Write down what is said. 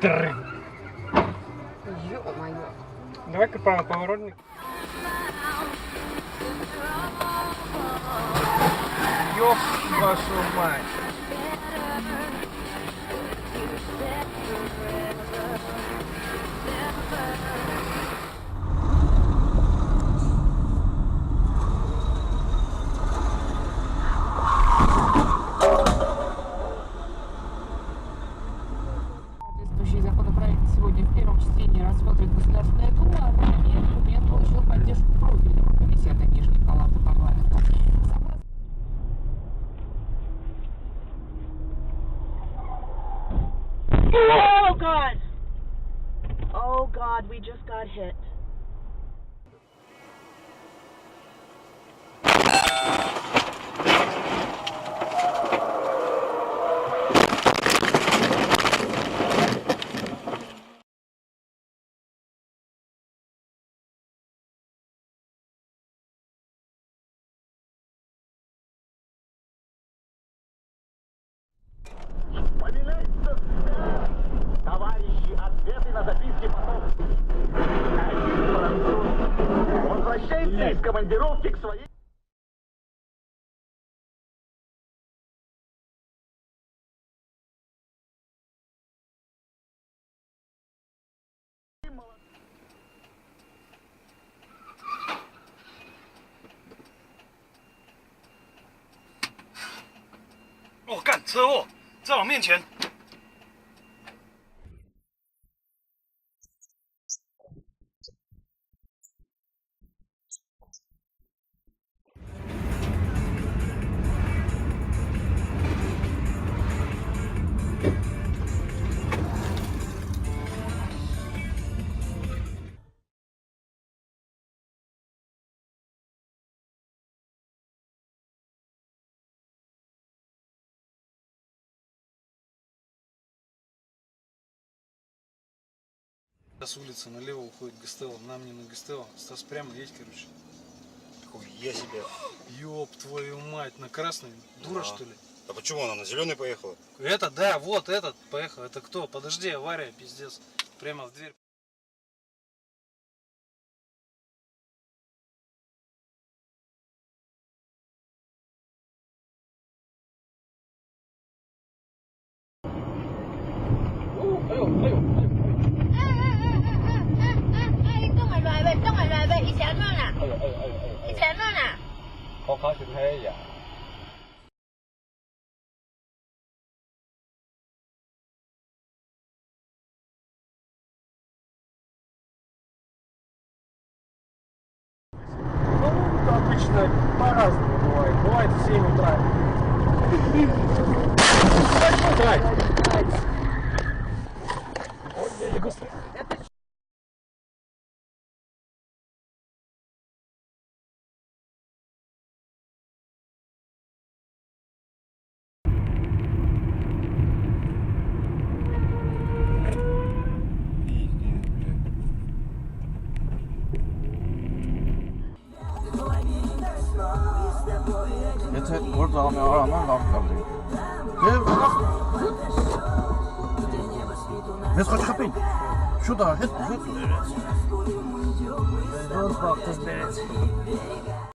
Дры. Ё-моё. Давай-ка поворотник. Ёб вашу мать. Соответствующий законопроект сегодня в первом чтении рассмотрит Государственная Дума. Ранее документ получил поддержку профильного комитета Нижней палаты парламента. Oh God! Oh God, we just got hit. Товарищи, ответы на записки потом. Один француз возвращается из командировки к своей...哦，干车祸，在我面前。С улицы налево уходит Гастелло, нам не на Гастелло. Стас, прямо едь, короче. Хуя себе. Ёб твою мать, на красный? Дура, что ли? А почему она на зеленый поехала? Это, да, вот этот поехал. Это кто? Подожди, авария, пиздец. Прямо в дверь. Ну, обычно по-разному бывает. Бывает в 7 утра. Jetzt wurde auch eine Alarm aufgegangen. Jetzt хочешь хапить? Сюда, это. Вон бабка, блядь.